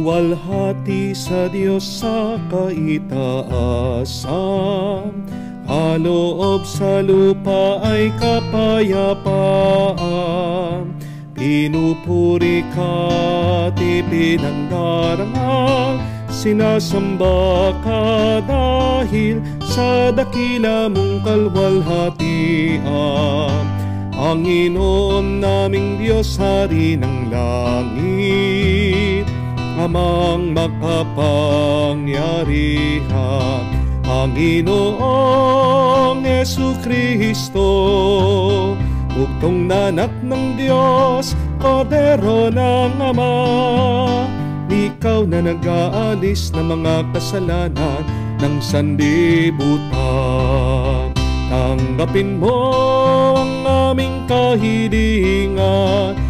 Luwalhati sa Diyos sa kaitaasan, kaloob sa lupa ay kapayapaan. Pinupuri ka, ipinangdarangal, sinasamba ka dahil sa dakila mong kalwalhatian. Panginoon naming Diyos, Hari ng langit, Amang makapangyarihan, Panginoong Jesucristo, bugtong na anak ng Diyos, Kordero ng Ama. Ikaw na nag-aalis ng mga kasalanan ng sanlibutan. Tanggapin mo ang aming kahilingan,